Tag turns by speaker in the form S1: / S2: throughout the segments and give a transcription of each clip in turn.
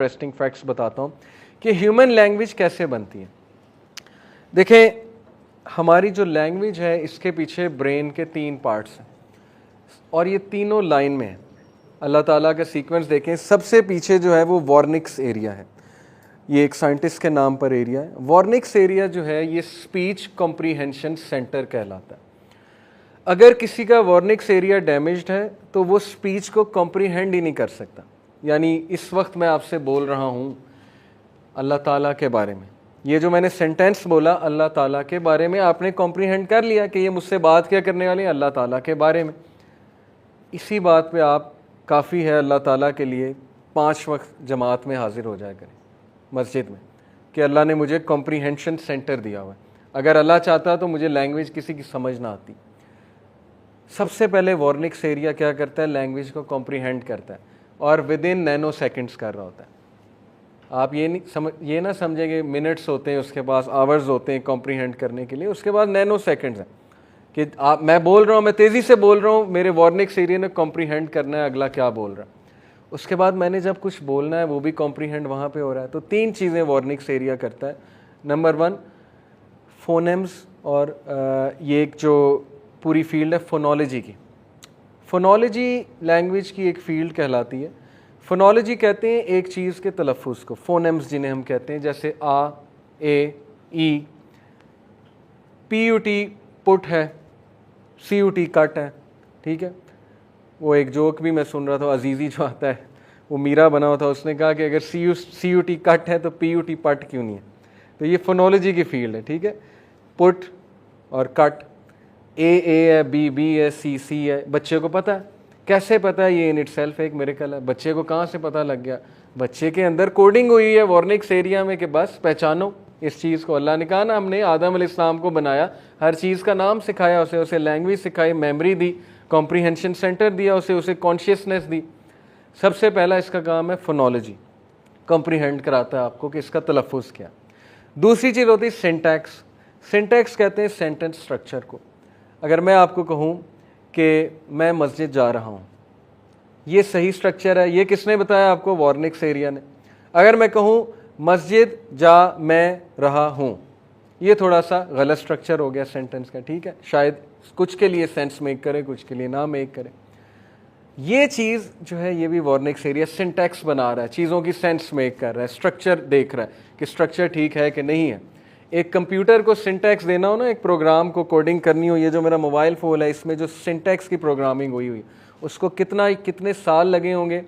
S1: Interesting facts बताता हूँ कि ह्यूमन लैंग्वेज कैसे बनती है। देखें, हमारी जो लैंग्वेज है इसके पीछे ब्रेन के 3 पार्ट्स हैं और ये तीनों लाइन में है। अल्लाह ताला का सीक्वेंस देखें, सबसे पीछे जो है वो वॉर्निक्स एरिया है। ये एक साइंटिस्ट के नाम पर एरिया है। वॉर्निक्स एरिया जो है ये स्पीच कॉम्प्रीहेंशन सेंटर कहलाता है। अगर किसी का वॉर्निक्स एरिया डैमेज्ड है तो वो स्पीच को कॉम्प्रीहेंड ही नहीं कर सकता। यानी इस वक्त मैं आपसे बोल रहा हूँ अल्लाह ताला के बारे में, ये जो मैंने सेंटेंस बोला अल्लाह ताला के बारे में, आपने कॉम्प्रीहेंड कर लिया कि ये मुझसे बात क्या करने वाले हैं, अल्लाह ताला के बारे में। इसी बात पे आप काफ़ी है अल्लाह ताला के लिए 5 वक्त जमात में हाजिर हो जाया करें मस्जिद में कि अल्लाह ने मुझे कॉम्प्रीहेंशन सेंटर दिया हुआ है। अगर अल्लाह चाहता तो मुझे लैंग्वेज किसी की समझ ना आती। सबसे पहले वॉर्निक्स एरिया क्या करता है, लैंग्वेज को कॉम्प्रीहेंड करता है और विद इन नैनो सेकेंड्स कर रहा होता है। आप ये ना समझेंगे मिनट्स होते हैं, उसके पास आवर्स होते हैं कॉम्प्रीहेंड करने के लिए, उसके बाद नैनो सेकेंड्स हैं कि मैं बोल रहा हूँ, मैं तेज़ी से बोल रहा हूँ, मेरे वॉर्निक्स एरिया ने कॉम्प्रीहेंड करना है अगला क्या बोल रहा है। उसके बाद मैंने जब कुछ बोलना है वो भी कॉम्प्रीहेंड वहाँ पे हो रहा है। तो 3 चीज़ें वॉर्निक्स एरिया करता है। नंबर 1 फोनेम्स, और ये एक जो पूरी फील्ड है फोनोलॉजी की। फोनोलॉजी लैंग्वेज की एक फील्ड कहलाती है। फोनोलॉजी कहते हैं एक चीज़ के तलफ़ुज़ को, फोनेम्स जिन्हें हम कहते हैं, जैसे आ, ए, ई, PUT पुट है, CUT कट है, ठीक है। वो एक जोक भी मैं सुन रहा था, अजीज़ी जो आता है वो मीरा बना हुआ था, उसने कहा कि अगर CUT कट है तो PUT पट क्यों नहीं है। तो ये फोनोलॉजी की फील्ड है, ठीक है। पुट और कट, ए है, बी है, सी है। बच्चे को पता है, कैसे पता है, ये इन इटसेल्फ एक मिरेकल है। बच्चे को कहाँ से पता लग गया, बच्चे के अंदर कोडिंग हुई है वॉर्निक्स एरिया में कि बस पहचानो इस चीज़ को। अल्लाह ने कहा ना, हमने आदम अलैहिस्सलाम को बनाया, हर चीज़ का नाम सिखाया उसे लैंग्वेज सिखाई, मेमोरी दी, कॉम्प्रीहेंशन सेंटर दिया उसे कॉन्शियसनेस दी। सबसे पहला इसका काम है फोनोलॉजी, कॉम्प्रीहेंड कराता है आपको कि इसका तलफ़ुज़ क्या। दूसरी चीज़ होती है सिंटैक्स। सिंटैक्स कहते हैं सेंटेंस स्ट्रक्चर को। अगर मैं आपको कहूँ कि मैं मस्जिद जा रहा हूँ, ये सही स्ट्रक्चर है, ये किसने बताया आपको, वॉर्निक्स एरिया ने। अगर मैं कहूँ मस्जिद जा मैं रहा हूँ, ये थोड़ा सा गलत स्ट्रक्चर हो गया सेंटेंस का, ठीक है। शायद कुछ के लिए सेंस मेक करे, कुछ के लिए ना मेक करे। ये चीज़ जो है ये भी वॉर्निक्स एरिया सिंटैक्स बना रहा है, चीज़ों की सेंस मेक कर रहा है, स्ट्रक्चर देख रहा है कि स्ट्रक्चर ठीक है कि नहीं है। एक कंप्यूटर को सिंटैक्स देना हो ना, एक प्रोग्राम को कोडिंग करनी हो, ये जो मेरा मोबाइल फ़ोन है इसमें जो सिंटैक्स की प्रोग्रामिंग हुई उसको कितने साल लगे होंगे,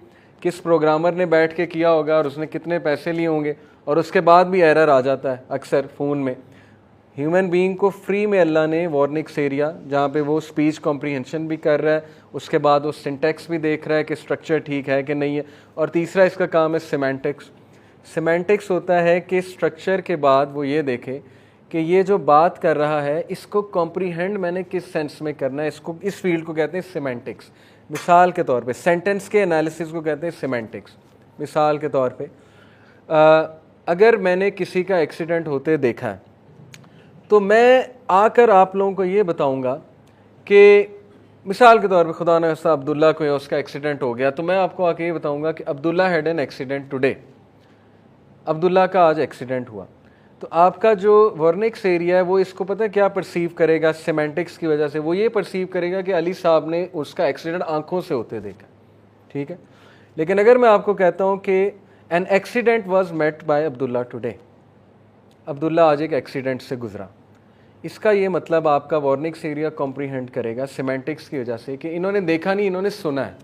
S1: किस प्रोग्रामर ने बैठ के किया होगा और उसने कितने पैसे लिए होंगे, और उसके बाद भी एरर आ जाता है अक्सर फ़ोन में। ह्यूमन बीइंग को फ्री में अल्लाह ने वॉर्निक्स एरिया, जहाँ पे वो स्पीच कॉम्प्रीहेंशन भी कर रहा है, उसके बाद वो सिंटैक्स भी देख रहा है कि स्ट्रक्चर ठीक है कि नहीं है। और तीसरा इसका काम है सिमेंटिक्स। सिमेंटिक्स होता है कि स्ट्रक्चर के बाद वो ये देखे कि ये जो बात कर रहा है इसको कॉम्प्रीहेंड मैंने किस सेंस में करना है, इसको, इस फील्ड को कहते हैं सिमेंटिक्स। मिसाल के तौर पे सेंटेंस के एनालिसिस को कहते हैं सिमेंटिक्स। मिसाल के तौर पे अगर मैंने किसी का एक्सीडेंट होते देखा है तो मैं आकर आप लोगों को ये बताऊंगा कि मिसाल के तौर पे खुदा न खास्ता अब्दुल्ला को उसका एक्सीडेंट हो गया, तो मैं आपको आके ये बताऊंगा कि Abdullah had an accident today, Abdullah का आज एक्सीडेंट हुआ। तो आपका जो वॉर्निक्स एरिया है वो इसको पता है क्या परसीव करेगा सिमेंटिक्स की वजह से, वो ये परसीव करेगा कि अली साहब ने उसका एक्सीडेंट आंखों से होते देखा, ठीक है। लेकिन अगर मैं आपको कहता हूँ कि an accident was met by Abdullah today, Abdullah आज एक एक्सीडेंट से गुजरा, इसका ये मतलब आपका वॉर्निक्स एरिया कॉम्प्रीहेंड करेगा सिमेंटिक्स की वजह से कि इन्होंने देखा नहीं, इन्होंने सुना है।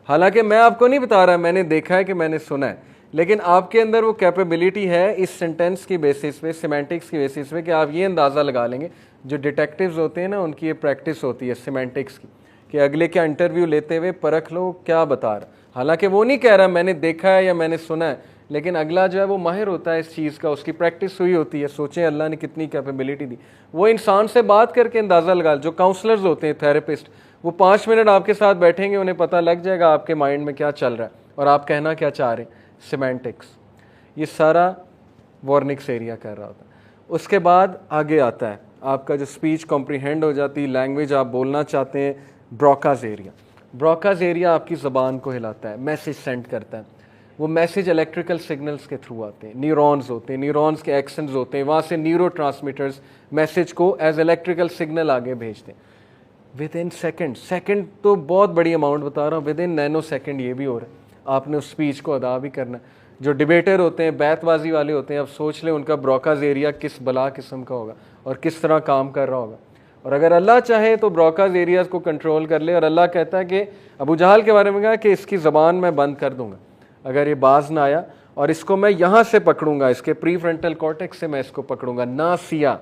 S1: हालांकि मैं आपको नहीं बता रहा मैंने देखा है कि मैंने सुना है, लेकिन आपके अंदर वो कैपेबिलिटी है इस सेंटेंस की बेसिस पे, सिमेंटिक्स की बेसिस पे, कि आप ये अंदाज़ा लगा लेंगे। जो डिटेक्टिव्स होते हैं ना, उनकी ये प्रैक्टिस होती है सिमेंटिक्स की कि अगले का इंटरव्यू लेते हुए परख लो क्या बता रहा। हालांकि वो नहीं कह रहा मैंने देखा है या मैंने सुना है, लेकिन अगला जो है वो माहिर होता है इस चीज़ का, उसकी प्रैक्टिस हुई होती है। सोचें अल्लाह ने कितनी कैपेबिलिटी दी। वो इंसान से बात करके अंदाज़ा लगा, जो काउंसलर्स होते हैं, थेरेपिस्ट, वो 5 मिनट आपके साथ बैठेंगे, उन्हें पता लग जाएगा आपके माइंड में क्या चल रहा है और आप कहना क्या चाह रहे हैं। सिमेंटिक्स ये सारा वॉर्निक्स एरिया कर रहा होता है। उसके बाद आगे आता है आपका जो स्पीच कॉम्प्रीहेंड हो जाती है, लैंग्वेज आप बोलना चाहते हैं, ब्रोकाज एरिया। ब्रोकाज एरिया आपकी ज़बान को हिलाता है, मैसेज सेंड करता है। वो मैसेज इलेक्ट्रिकल सिग्नल्स के थ्रू आते हैं, न्यूरॉन्स होते हैं, न्यूरॉन्स के एक्शंस होते हैं, वहाँ से न्यूरोट्रांसमीटर्स मैसेज को एज इलेक्ट्रिकल सिग्नल आगे भेजते हैं विद इन सेकेंड। सेकेंड तो बहुत बड़ी अमाउंट बता रहा हूँ, विद इन नैनो सेकेंड ये भी हो रहा है। आपने उस स्पीच को अदा भी करना है। जो डिबेटर होते हैं, बैतबाजी वाले होते हैं, अब सोच लें उनका ब्रोकाज एरिया किस बला किस्म का होगा और किस तरह काम कर रहा होगा। और अगर अल्लाह चाहे तो ब्रोकाज एरियाज को कंट्रोल कर ले। और अल्लाह कहता है कि अबू जहल के बारे में कहा कि इसकी ज़बान मैं बंद कर दूंगा अगर ये बाज ना आया, और इसको मैं यहाँ से पकड़ूंगा, इसके प्री फ्रंटल कॉर्टेक्स से मैं इसको पकड़ूंगा, नासिया,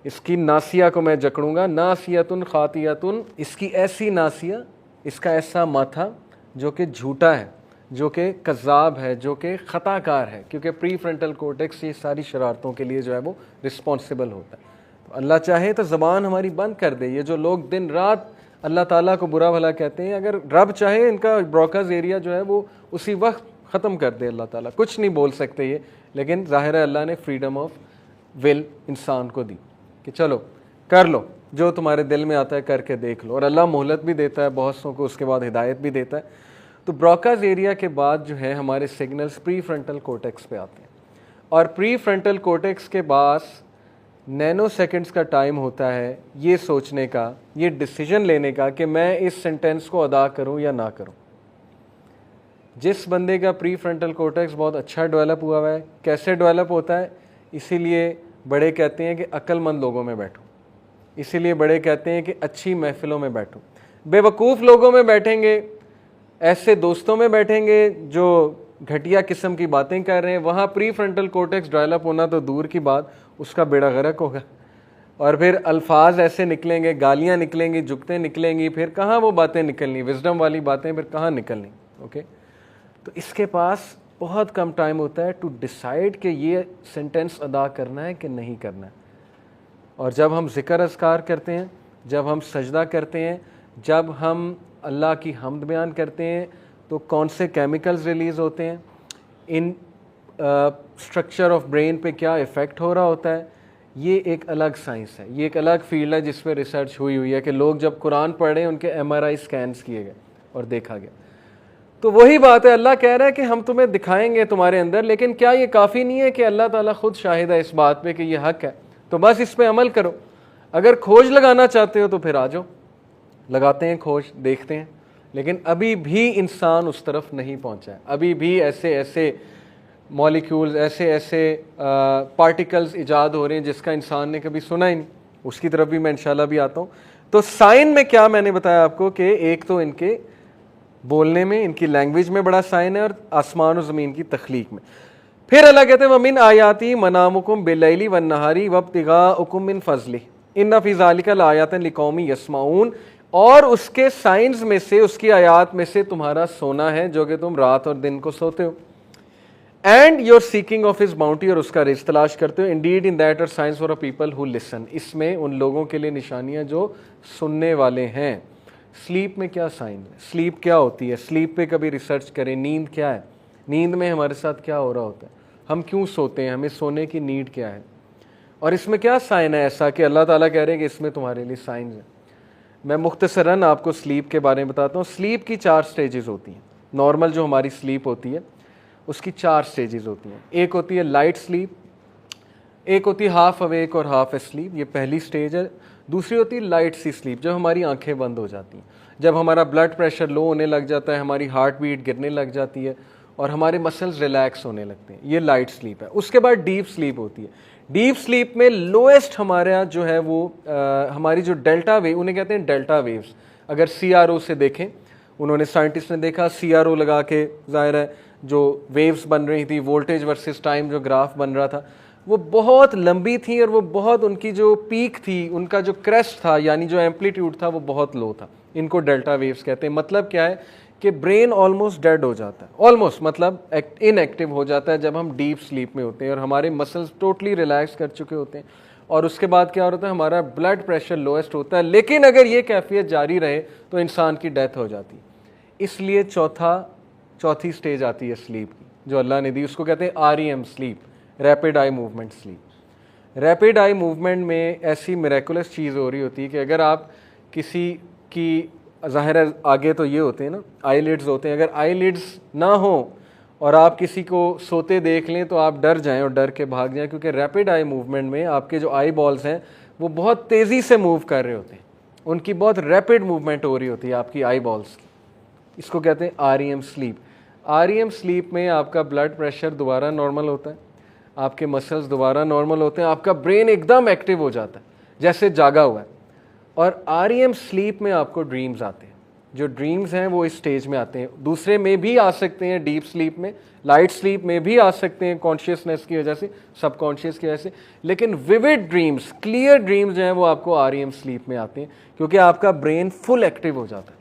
S1: इसकी नासिया को मैं जकड़ूंगा, नासियतुन खातियतुन, इसकी ऐसी नासिया, इसका ऐसा माथा जो कि झूठा है, जो कि कज़ाब है, जो कि ख़ताकार है, क्योंकि प्री फ्रंटल कॉर्टेक्स ये सारी शरारतों के लिए जो है वो रिस्पॉन्सिबल होता है। तो अल्लाह चाहे तो ज़बान हमारी बंद कर दे। ये जो लोग दिन रात अल्लाह ताला को बुरा भला कहते हैं, अगर रब चाहे इनका ब्रोकाज एरिया जो है वो उसी वक्त ख़त्म कर दे अल्लाह ताला, कुछ नहीं बोल सकते ये। लेकिन ज़ाहिर है अल्लाह ने फ्रीडम ऑफ विल इंसान को दी कि चलो कर लो, जो तुम्हारे दिल में आता है करके देख लो। और अल्लाह मोहलत भी देता है बहुत सौ को, उसके बाद हिदायत भी देता है। तो ब्रोकाज एरिया के बाद जो है हमारे सिग्नल्स प्री फ्रंटल कोर्टेक्स पे आते हैं, और प्री फ्रंटल कोर्टेक्स के बाद नैनो सेकंड्स का टाइम होता है ये सोचने का, ये डिसीजन लेने का कि मैं इस सेंटेंस को अदा करूं या ना करूं। जिस बंदे का प्री फ्रंटल कोर्टेक्स बहुत अच्छा डेवलप हुआ है, कैसे डेवलप होता है, इसीलिए बड़े कहते हैं कि अक्लमंद लोगों में बैठो, इसीलिए बड़े कहते हैं कि अच्छी महफिलों में बैठो। बेवकूफ़ लोगों में बैठेंगे, ऐसे दोस्तों में बैठेंगे जो घटिया किस्म की बातें कर रहे हैं, वहाँ प्री फ्रंटल कोर्टेक्स डेवलप होना तो दूर की बात, उसका बेड़ा गर्क होगा। और फिर अल्फाज ऐसे निकलेंगे, गालियाँ निकलेंगी, जुगतें निकलेंगी, फिर कहाँ वो बातें निकलनी, विजडम वाली बातें फिर कहाँ निकलनी। ओके, तो इसके पास बहुत कम टाइम होता है टू डिसाइड कि ये सेंटेंस अदा करना है कि नहीं करना है। और जब हम ज़िक्र अज़कार करते हैं, जब हम सजदा करते हैं, जब हम अल्लाह की हम्द बयान करते हैं, तो कौन से केमिकल्स रिलीज़ होते हैं, इन स्ट्रक्चर ऑफ ब्रेन पे क्या इफ़ेक्ट हो रहा होता है, ये एक अलग साइंस है, ये एक अलग फील्ड है जिस पे रिसर्च हुई है कि लोग जब कुरान पढ़े उनके MRI स्कैन्स किए गए और देखा गया। तो वही बात है, अल्लाह कह रहा है कि हम तुम्हें दिखाएंगे तुम्हारे अंदर, लेकिन क्या ये काफ़ी नहीं है कि अल्लाह ताला खुद शाहिद है इस बात पे कि ये हक है, तो बस इस पे अमल करो। अगर खोज लगाना चाहते हो तो फिर आ जाओ, लगाते हैं खोज, देखते हैं। लेकिन अभी भी इंसान उस तरफ नहीं पहुंचा है, अभी भी ऐसे ऐसे मॉलिक्यूल्स, ऐसे ऐसे पार्टिकल्स इजाद हो रहे हैं जिसका इंसान ने कभी सुना ही नहीं। उसकी तरफ भी मैं इंशाल्लाह भी आता हूँ। तो साइन में क्या मैंने बताया आपको कि एक तो इनके बोलने में, इनकी लैंग्वेज में बड़ा साइन है, और आसमान और ज़मीन की तख्लीक में। फिर अल्लाह कहते हैं वमिन आयाती मनामुकुम बिलैली वन नहारी वब्तिगाउकुम मिन फज़ली इन्ना फ़ी ज़ालिका लायातन लिकौमी यस्माऊन, और उसके साइंस में से, उसकी आयात में से तुम्हारा सोना है जो कि तुम रात और दिन को सोते हो, and your seeking of his bounty, और उसका रिज़्क तलाश करते हो। Indeed in that are signs for a people who listen, इसमें उन लोगों के लिए निशानियां जो सुनने वाले हैं। स्लीप में क्या साइन है, स्लीप क्या होती है, स्लीप पे कभी रिसर्च करें। नींद क्या है, नींद में हमारे साथ क्या हो रहा होता है, हम क्यों सोते हैं, हमें सोने की नीड क्या है, और इसमें क्या साइन है ऐसा कि अल्लाह ताला कह रहे हैं कि इसमें तुम्हारे लिए साइन है। मैं मुख्तसरन आपको स्लीप के बारे में बताता हूँ। स्लीप की 4 स्टेजेस होती हैं। नॉर्मल जो हमारी स्लीप होती है उसकी 4 स्टेजेस होती हैं। एक होती है लाइट स्लीप, एक होती है हाफ अवेक और हाफ एस्लीप, ये पहली स्टेज है। दूसरी होती है लाइट सी स्लीप, जब हमारी आंखें बंद हो जाती हैं, जब हमारा ब्लड प्रेशर लो होने लग जाता है, हमारी हार्ट बीट गिरने लग जाती है और हमारे मसल्स रिलैक्स होने लगते हैं, ये लाइट स्लीप है। उसके बाद डीप स्लीप होती है। डीप स्लीप में लोएस्ट हमारा जो है वो हमारी जो डेल्टा वेव, उन्हें कहते हैं डेल्टा वेव्स। अगर CRO से देखें, उन्होंने साइंटिस्ट ने देखा CRO लगा के, जाहिर है जो वेव्स बन रही थी, वोल्टेज वर्सेस टाइम जो ग्राफ बन रहा था, वो बहुत लंबी थी और वो बहुत, उनकी जो पीक थी, उनका जो क्रेस्ट था यानी जो एम्पलीट्यूड था वो बहुत लो था। इनको डेल्टा वेव्स कहते हैं। मतलब क्या है कि ब्रेन ऑलमोस्ट डेड हो जाता है, ऑलमोस्ट मतलब इनएक्टिव हो जाता है जब हम डीप स्लीप में होते हैं और हमारे मसल्स टोटली रिलैक्स कर चुके होते हैं। और उसके बाद क्या होता है, हमारा ब्लड प्रेशर लोएस्ट होता है। लेकिन अगर ये कैफियत जारी रहे तो इंसान की डेथ हो जाती है। इसलिए चौथी स्टेज आती है स्लीप की जो अल्लाह ने दी, उसको कहते हैं REM sleep, rapid eye movement sleep. Rapid eye movement में ऐसी मिरेकुलस चीज़ हो रही होती है कि अगर आप किसी की, ज़ाहिर है आगे तो ये होते हैं ना, आईलिड्स होते हैं, अगर आईलिड्स ना हो और आप किसी को सोते देख लें तो आप डर जाएं और डर के भाग जाएं, क्योंकि रैपिड आई मूवमेंट में आपके जो आई बॉल्स हैं वो बहुत तेज़ी से मूव कर रहे होते हैं, उनकी बहुत रैपिड मूवमेंट हो रही होती है आपकी आई बॉल्स की। इसको कहते हैं REM स्लीप। REM स्लीप में आपका ब्लड प्रेशर दोबारा नॉर्मल होता है, आपके मसल्स दोबारा नॉर्मल होते हैं, आपका ब्रेन एकदम एक्टिव हो जाता है जैसे जागा हुआ है। और REM स्लीप में आपको ड्रीम्स आते हैं। जो ड्रीम्स हैं वो इस स्टेज में आते हैं, दूसरे में भी आ सकते हैं, डीप स्लीप में, लाइट स्लीप में भी आ सकते हैं कॉन्शियसनेस की वजह से, सबकॉन्शियस की वजह से, लेकिन विविड ड्रीम्स, क्लियर ड्रीम्स जो हैं वो आपको REM स्लीप में आते हैं, क्योंकि आपका ब्रेन फुल एक्टिव हो जाता है।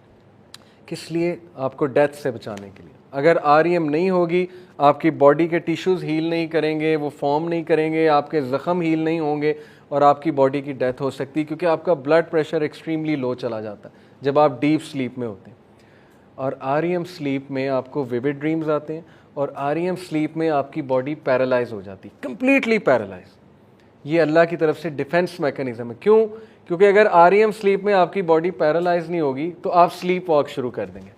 S1: किस लिए? आपको डेथ से बचाने के लिए। अगर REM नहीं होगी, आपकी बॉडी के टिश्यूज़ हील नहीं करेंगे, वो फॉर्म नहीं करेंगे, आपके ज़ख़म हील नहीं होंगे और आपकी बॉडी की डेथ हो सकती है, क्योंकि आपका ब्लड प्रेशर एक्सट्रीमली लो चला जाता है जब आप डीप स्लीप में होते हैं। और REM स्लीप में आपको विविड ड्रीम्स आते हैं, और REM स्लीप में आपकी बॉडी पैरालाइज हो जाती है, कंप्लीटली पैरालाइज। ये अल्लाह की तरफ से डिफेंस मैकेनिज्म है। क्यों? क्योंकि अगर REM स्लीप में आपकी बॉडी पैरालाइज नहीं होगी तो आप स्लीप वॉक शुरू कर देंगे,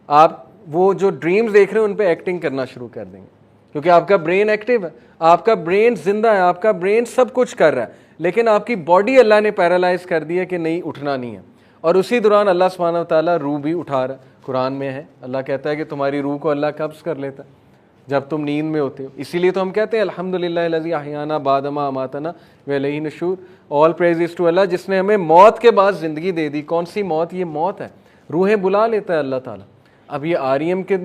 S1: आप वो जो ड्रीम्स देख रहे हैं उन पे एक्टिंग करना शुरू कर देंगे, क्योंकि आपका ब्रेन एक्टिव है, आपका ब्रेन जिंदा है, आपका ब्रेन सब कुछ कर रहा है, लेकिन आपकी बॉडी अल्लाह ने पैरालाइज कर दी है कि नहीं, उठना नहीं है। और उसी दौरान अल्लाह सुब्हानहू व तआला रूह भी उठा रहा है। कुरान में है, अल्लाह कहता है कि तुम्हारी रूह को अल्लाह कब्ज़ कर लेता है जब तुम नींद में होते हो। इसीलिए तो हम कहते हैं अल्हम्दुलिल्लाह लज़ी अहयाना बादमा अमातना व इलैहि नशूर, all praise is to Allah, जिसने हमें मौत के बाद ज़िंदगी दे दी। कौन सी मौत? ये मौत है, रूहें बुला लेता है अल्लाह ताला। अब ये REM के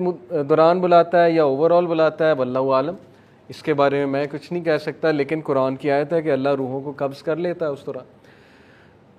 S1: दौरान बुलाता है या ओवरऑल बुलाता है, वल्लाहु आलम, इसके बारे में मैं कुछ नहीं कह सकता, लेकिन कुरान की आयत है कि अल्लाह रूहों को कब्ज़ कर लेता है उस दौरान।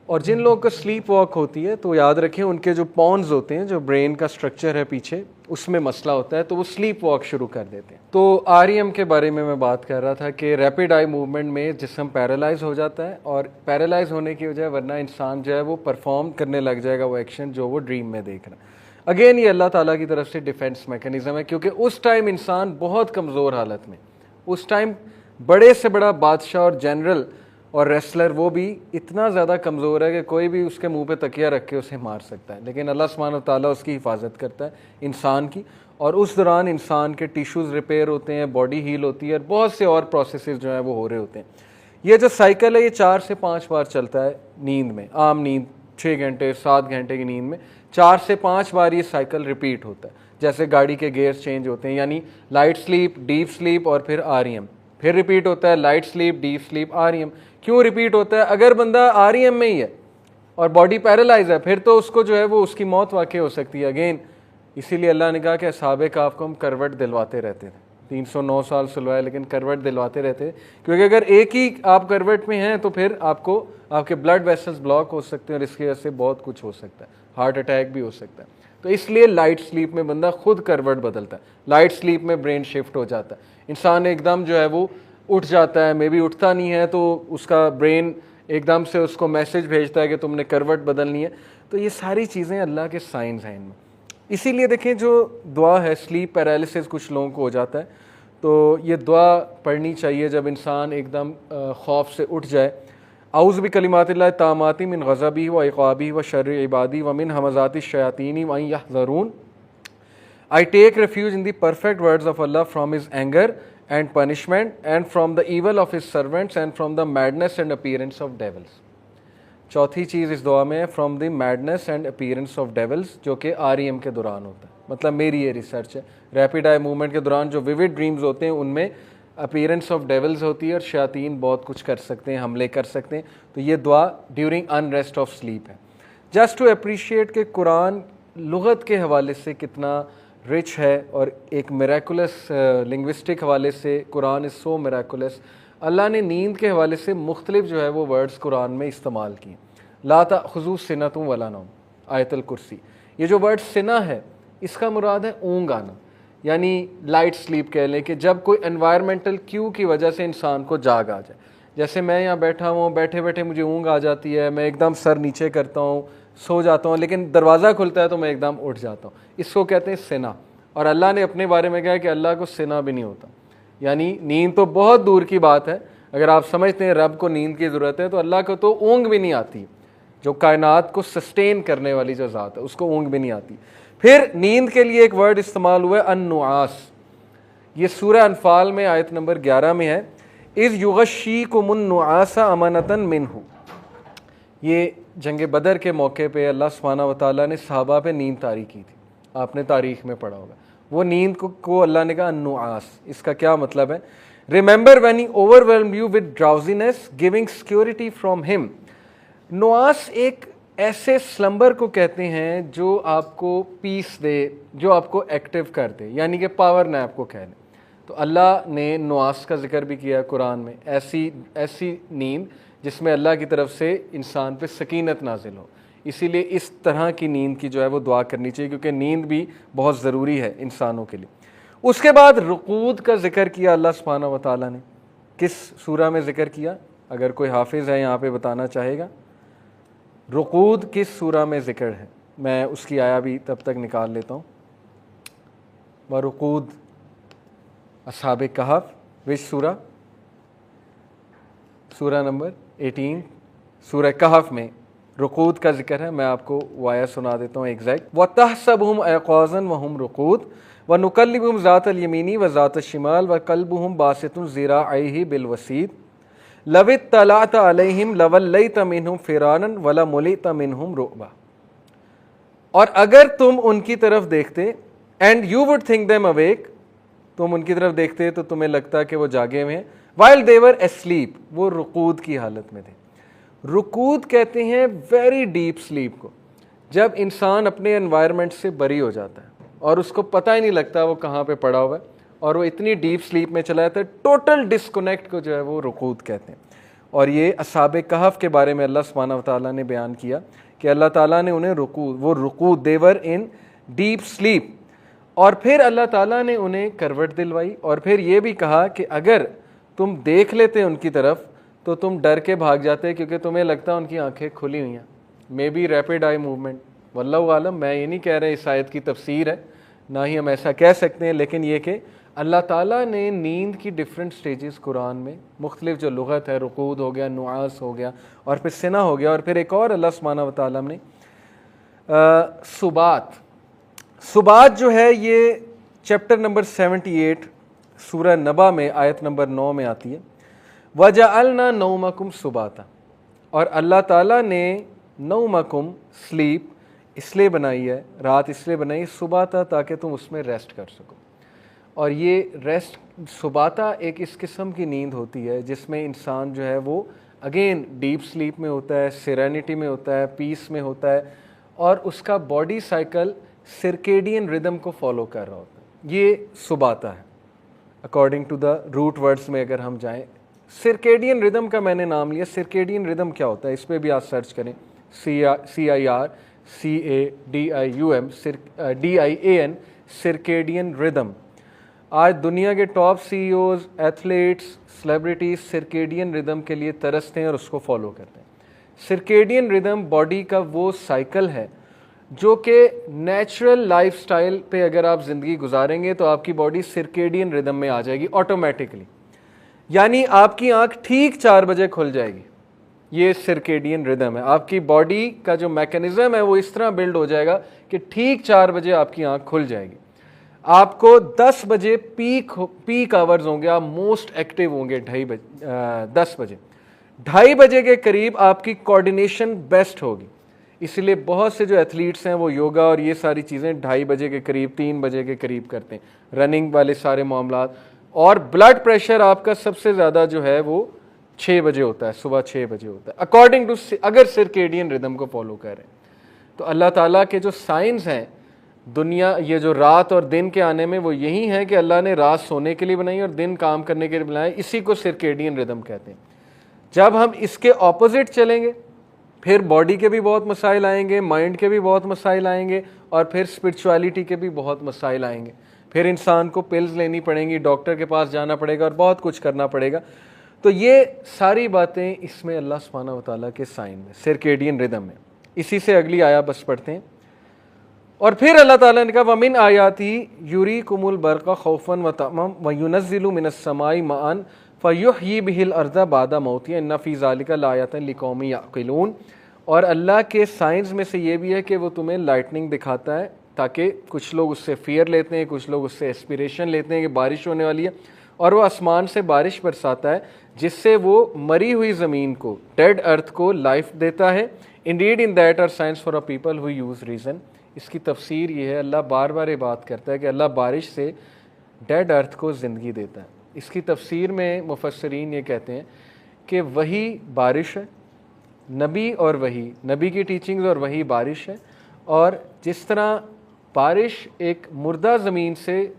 S1: और जिन लोगों को स्लीप वॉक होती है तो याद रखें, उनके जो पॉन्स होते हैं, जो ब्रेन का स्ट्रक्चर है पीछे, उसमें मसला होता है, तो वो स्लीप वॉक शुरू कर देते हैं। तो REM के बारे में मैं बात कर रहा था कि रैपिड आई मूवमेंट में जिस्म पैरालाइज हो जाता है, और पैरालाइज होने की वजह वरना इंसान जो है वो परफॉर्म करने लग जाएगा वो एक्शन जो वो ड्रीम में देख रहा है। अगेन ये अल्लाह ताला की तरफ से डिफेंस मैकेनिज्म है, क्योंकि उस टाइम इंसान बहुत कमज़ोर हालत में, उस टाइम बड़े से बड़ा बादशाह और जनरल और रेसलर वो भी इतना ज़्यादा कमज़ोर है कि कोई भी उसके मुंह पे तकिया रख के उसे मार सकता है, लेकिन अल्लाह सुब्हानहू व तआला उसकी हिफाजत करता है इंसान की। और उस दौरान इंसान के टिश्यूज़ रिपेयर होते हैं, बॉडी हील होती है, और बहुत से और प्रोसेसेस जो हैं वो हो रहे होते हैं। ये जो साइकिल है ये 4 से 5 बार चलता है नींद में, आम नींद 6 घंटे 7 घंटे की नींद में 4 से 5 बार ये साइकिल रिपीट होता है, जैसे गाड़ी के गेयर्स चेंज होते हैं, यानी लाइट स्लीप, डीप स्लीप और फिर REM, फिर रिपीट होता है light sleep, deep sleep, REM। क्यों रिपीट होता है? अगर बंदा REM में ही है और बॉडी पैरालाइज है, फिर तो उसको जो है वो उसकी मौत वाक़ई हो सकती है अगेन। इसीलिए अल्लाह ने कहा कि असहाबे कहफ को हम करवट दिलवाते रहते थे, 309 साल सुलवाए, लेकिन करवट दिलवाते रहते थे, क्योंकि अगर एक ही आप करवट में हैं तो फिर आपको आपके ब्लड वेसल्स ब्लॉक हो सकते हैं और इसकी वजह से बहुत कुछ हो सकता है, हार्ट अटैक भी हो सकता है। तो इसलिए लाइट स्लीप में बंदा खुद करवट बदलता है, लाइट स्लीप में ब्रेन शिफ्ट हो जाता है, इंसान एकदम जो है वो उठ जाता है, मे बी उठता नहीं है तो उसका ब्रेन एकदम से उसको मैसेज भेजता है कि तुमने करवट बदलनी है। तो ये सारी चीज़ें अल्लाह के साइंस हैं इनमें। इसीलिए देखें जो दुआ है, स्लीप पैरालिसिस कुछ लोगों को हो जाता है, तो ये दुआ पढ़नी चाहिए जब इंसान एकदम खौफ से उठ जाए। औज़ु बिकलिमातिल्लाहि ताम्माति मिन ग़ज़बी व इक़ाबी व शर्रि इबादी व मिन हमाज़ाति शयातीनी व अन यहज़रून। I take refuge in the perfect words of Allah from His anger and punishment, and from the evil of His servants, and from the madness and appearance of devils। चौथी चीज़ इस दुआ में है from the madness and appearance of devils, जो कि REM के दौरान होता है। मतलब मेरी ये रिसर्च है, रैपिड आई मूवमेंट के दौरान जो विविड ड्रीम्स होते हैं उनमें अपीयरेंस ऑफ डेविल्स होती है और शयातीन बहुत कुछ कर सकते हैं, हमले कर सकते हैं। तो ये दुआ ड्यूरिंग अनरेस्ट ऑफ स्लीप है। जस्ट टू अप्रिशिएट कि कुरान लुगत के हवाले से कितना रिच है और एक मिराकुलस लिंग्विस्टिक हवाले से कुरान इज़ सो मिराकुलस। अल्लाह ने नींद के हवाले से मुख्तलिफ जो है वो वर्ड्स कुरान में इस्तेमाल किए। ला ताख़ुज़ू सिनतुम वला नौम, आयतुल कुर्सी। ये जो वर्ड सिना है इसका मुराद है ऊँग आना, यानी लाइट स्लीप कह लें कि जब कोई एनवायरमेंटल क्यू की वजह से इंसान को जाग आ जाए। जैसे मैं यहाँ बैठा हूँ, बैठे बैठे मुझे ऊँग आ जाती है, मैं एकदम सर नीचे करता हूँ, सो जाता हूँ, लेकिन दरवाज़ा खुलता है तो मैं एकदम उठ जाता हूँ। इसको कहते हैं सिना। और अल्लाह ने अपने बारे में कहा कि अल्लाह को सिना भी नहीं होता, यानी नींद तो बहुत दूर की बात है। अगर आप समझते हैं रब को नींद की ज़रूरत है तो अल्लाह को तो ऊँग भी नहीं आती। जो कायनात को सस्टेन करने वाली जो ज़ात है उसको ऊँग भी नहीं आती। फिर नींद के लिए एक वर्ड इस्तेमाल हुआ है अन्नुआस। ये सूरह अनफाल में आयत नंबर 11 में है। इज़ युग़श्शीकुमुन नुआसा अमानतन मिन्हु। ये जंग बदर के मौके पे अल्लाह सुब्हानहु व तआला ने सहाबा पे नींद तारी की थी, आपने तारीख़ में पढ़ा होगा। वो नींद को अल्लाह ने कहा नुआस, इसका क्या मतलब है? Remember when he overwhelmed you with drowsiness giving security from him. नुआस एक ऐसे स्लम्बर को कहते हैं जो आपको पीस दे, जो आपको एक्टिव कर दे, यानी कि पावर नैप को कह लें। तो अल्लाह ने नुआस का जिक्र भी किया कुरान में, ऐसी नींद जिसमें अल्लाह की तरफ से इंसान पे सकीनत नाजिल हो। इसीलिए इस तरह की नींद की जो है वो दुआ करनी चाहिए, क्योंकि नींद भी बहुत ज़रूरी है इंसानों के लिए। उसके बाद रुकूद का जिक्र किया अल्लाह सुब्हानहु व तआला ने। किस सूरा में जिक्र किया? अगर कोई हाफिज़ है यहाँ पे बताना चाहेगा, रुकूद किस सूरा में जिक्र है? मैं उसकी आया भी तब तक निकाल लेता हूँ। व रुकूद अस्हाबे कहफ, विच सूरा? सूरा नंबर 18 सूरह कहफ में रुकूद का जिक्र है। मैं आपको वाया सुना देता हूँ एग्जैक्ट। व तहसबुहुम ऐक़ाज़न व हुम रुकूद व नुकल्लिबुहुम ज़ातल यमीनी व ज़ातश शिमाल व कल्बुहुम बासितुन ज़िराअैहि बिलवसीद लवित्तलअत अलैहिम लवल्लैत मिनहुम फ़िरानन व लमुलित मिनहुम रुअबा। और अगर तुम उनकी तरफ देखते, and you would think them awake, तुम उनकी तरफ देखते तो तुम्हें लगता कि वो जागे हुए हैं। वाइल देवर एस्लीप, वो रुकूद की हालत में थे। रुकूद कहते हैं वेरी डीप स्लीप को, जब इंसान अपने एनवायरनमेंट से बरी हो जाता है और उसको पता ही नहीं लगता वो कहाँ पे पड़ा हुआ है और वो इतनी डीप स्लीप में चला जाता है, टोटल डिस्कनेक्ट को जो है वो रुकूद कहते हैं। और ये अस्हाबे कहफ के बारे में अल्लाह सुब्हानहु व तआला ने बयान किया कि अल्लाह ताला ने उन्हें रुकूद देवर इन डीप स्लीप। और फिर अल्लाह ताला ने उन्हें करवट दिलवाई और फिर ये भी कहा कि अगर तुम देख लेते उनकी तरफ तो तुम डर के भाग जाते, क्योंकि तुम्हें लगता उनकी आंखें खुली हुई हैं। Maybe rapid eye movement, वल्लाहु आलम। मैं ये नहीं कह रहा इस आयत की तफसीर है, ना ही हम ऐसा कह सकते हैं, लेकिन ये कि अल्लाह ताला ने नींद की डिफरेंट स्टेजेस कुरान में मुख्तलिफ जो लुगत है, रुकूद हो गया, नुआस हो गया और फिर सिना हो गया, और फिर एक और अल्लाह सुब्हानहु व तआला ने सुबात जो है ये चैप्टर नंबर 78 सूरह नबा में आयत नंबर 9 में आती है। वजअलना नौमकुम सुबाता, और अल्लाह ताला ने नौमकुम स्लीप इसलिए बनाई है, रात इसलिए बनाई सुबाता, ताकि तुम उसमें रेस्ट कर सको। और ये रेस्ट सुबाता एक इस किस्म की नींद होती है जिसमें इंसान जो है वो अगेन डीप स्लीप में होता है, सेरेनिटी में होता है, पीस में होता है, और उसका बॉडी साइकिल सर्केडियन रिदम को फॉलो कर रहा होता है। ये सुबाता है according to the root words में अगर हम जाएं। सर्केडियन रिदम का मैंने नाम लिया। सर्केडियन रिदम क्या होता है, इस पर भी आप सर्च करें, CIRCADIUM सर्केडियन रिदम। आज दुनिया के top CEOs, athletes, celebrities circadian rhythm के लिए तरसते हैं और उसको फॉलो करते हैं। सर्केडियन रिदम बॉडी का वो साइकिल है जो कि नेचुरल लाइफस्टाइल पे अगर आप ज़िंदगी गुजारेंगे तो आपकी बॉडी सर्केडियन रिदम में आ जाएगी ऑटोमेटिकली, यानी आपकी आंख ठीक 4 बजे खुल जाएगी। ये सर्केडियन रिदम है। आपकी बॉडी का जो मैकेनिज्म है वो इस तरह बिल्ड हो जाएगा कि ठीक 4 बजे आपकी आंख खुल जाएगी। आपको 10 बजे पीक आवर्स होंगे, आप मोस्ट एक्टिव होंगे 10 बजे। 2:30 बजे के करीब आपकी कोऑर्डिनेशन बेस्ट होगी। इसलिए बहुत से जो एथलीट्स हैं वो योगा और ये सारी चीज़ें 2:30 बजे के करीब, 3 बजे के करीब करते हैं, रनिंग वाले सारे मामलात। और ब्लड प्रेशर आपका सबसे ज़्यादा जो है वो 6 बजे होता है, सुबह 6 बजे होता है, अकॉर्डिंग टू, अगर सर्केडियन रिदम को फॉलो करें। तो अल्लाह ताला के जो साइंस हैं दुनिया, ये जो रात और दिन के आने में, वो यही है कि अल्लाह ने रात सोने के लिए बनाई और दिन काम करने के लिए बनाया। इसी को सर्केडियन रिदम कहते हैं। जब हम इसके ऑपोजिट चलेंगे फिर बॉडी के भी बहुत मसाइल आएंगे, माइंड के भी बहुत मसाइल आएंगे, और फिर स्पिरिचुअलिटी के भी बहुत मसाइल आएंगे। फिर इंसान को पिल्स लेनी पड़ेंगी, डॉक्टर के पास जाना पड़ेगा और बहुत कुछ करना पड़ेगा। तो ये सारी बातें इसमें अल्लाह सुब्हानहु व तआला के साइन में, सर्केडियन रिदम में। इसी से अगली आया बस पढ़ते हैं। और फिर अल्लाह ताला ने कहा वमिन आयाती युरीकुमुल बरक़ा खौफन व तमम व युनज़्ज़िलु मिनस समाई माअन फ़युह्यी बिहिल अर्ज़ा बादा मौतिहा इन्ना फ़ी ज़ालिका लायातन लिक़ौमिन यअक़िलून। और अल्लाह के साइंस में से ये भी है कि वो तुम्हें लाइटनिंग दिखाता है ताकि कुछ लोग उससे फियर लेते हैं, कुछ लोग उससे एस्पिरेशन लेते हैं कि बारिश होने वाली है, और वो आसमान से बारिश बरसाता है जिससे वो मरी हुई ज़मीन को, डेड अर्थ को लाइफ देता है। Indeed in that are signs for a people who use reason. इसकी तफसीर ये है, अल्लाह बार बार ये बात करता है कि अल्लाह बारिश से डेड अर्थ को ज़िंदगी देता है। इसकी तफसीर में मुफस्सरीन ये कहते हैं कि वही बारिश है, नबी और वही, नबी की टीचिंग्स और वही बारिश है। और जिस तरह बारिश एक मुर्दा ज़मीन से,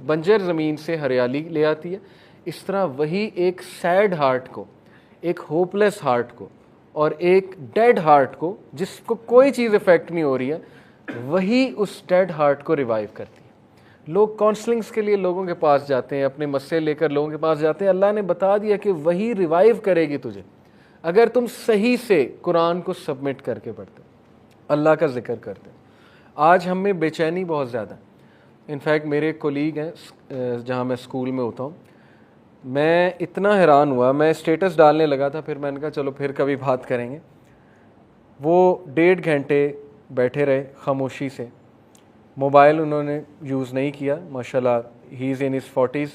S1: बंजर ज़मीन से हरियाली ले आती है, इस तरह वही एक सैड हार्ट को, एक होपलेस हार्ट को और एक डेड हार्ट को, जिसको कोई चीज़ इफ़ेक्ट नहीं हो रही है, वही उस डेड हार्ट को रिवाइव करती है। लोग काउंसलिंग्स के लिए लोगों के पास जाते हैं, अपने मसले लेकर लोगों के पास जाते हैं। अल्लाह ने बता दिया कि वही रिवाइव करेगी तुझे अगर तुम सही से कुरान को सबमिट करके पढ़ते, अल्लाह का जिक्र करते। आज हम में बेचैनी बहुत ज़्यादा। इनफैक्ट मेरे एक कोलीग हैं जहाँ मैं स्कूल में होता हूँ, मैं इतना हैरान हुआ, मैं स्टेटस डालने लगा था, फिर मैंने कहा चलो फिर कभी बात करेंगे। वो 1.5 घंटे बैठे रहे खामोशी से, मोबाइल उन्होंने यूज़ नहीं किया। माशाल्लाह he is in his 40s,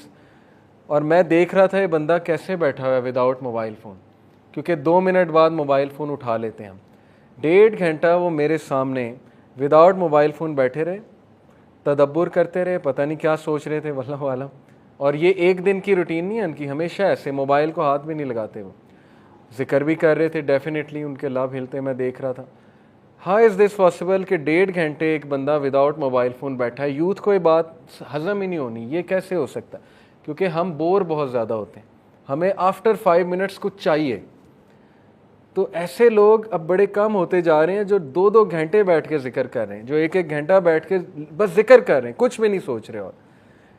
S1: और मैं देख रहा था ये बंदा कैसे बैठा हुआ है विदाउट मोबाइल फ़ोन, क्योंकि 2 मिनट बाद मोबाइल फ़ोन उठा लेते हैं हम। 1.5 घंटा वो मेरे सामने विदाउट मोबाइल फ़ोन बैठे रहे, तदब्बुर करते रहे, पता नहीं क्या सोच रहे थे वल्लाहु आलम। और ये एक दिन की रूटीन नहीं है उनकी, हमेशा ऐसे मोबाइल को हाथ भी नहीं लगाते। वो जिक्र भी कर रहे थे, डेफिनेटली उनके लाभ हिलते मैं देख रहा था। हाउ इज़ दिस पॉसिबल कि 1.5 घंटे एक बंदा विदाउट मोबाइल फ़ोन बैठा है? यूथ को ये बात हज़म ही नहीं होनी, ये कैसे हो सकता? क्योंकि हम बोर बहुत ज़्यादा होते हैं, हमें आफ्टर 5 मिनट्स कुछ चाहिए। तो ऐसे लोग अब बड़े कम होते जा रहे हैं जो 2-2 घंटे बैठ के जिक्र कर रहे हैं, जो 1-1 घंटा बैठ के बस जिक्र कर रहे हैं, कुछ भी नहीं सोच रहे। और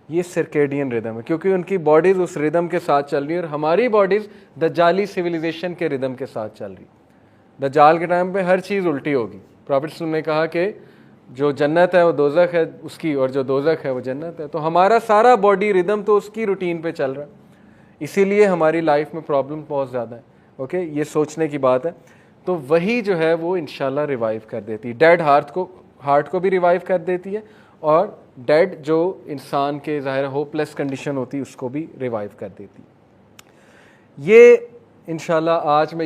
S1: ये सर्केडियन रिदम है, क्योंकि उनकी बॉडीज़ उस रिदम के साथ चल रही है, और हमारी बॉडीज़ दज्जाली सिविलाइजेशन के रिदम के साथ चल रही। दज्जाल के टाइम पे हर चीज़ उल्टी होगी। प्रॉफिट ने कहा कि जो जन्नत है वो दोज़ख है उसकी, और जो दोज़ख है वो जन्नत है। तो हमारा सारा बॉडी रिदम तो उसकी रूटीन पे चल रहा है, इसीलिए हमारी लाइफ में प्रॉब्लम बहुत ज़्यादा है। ओके, ये सोचने की बात है। तो वही जो है वो इंशाल्लाह रिवाइव कर देती है, डेड हार्ट को भी रिवाइव कर देती है, और डेड जो इंसान के ज़ाहिर होपलेस कंडीशन होती है उसको भी रिवाइव कर देती है। ये इंशाल्लाह आज मैं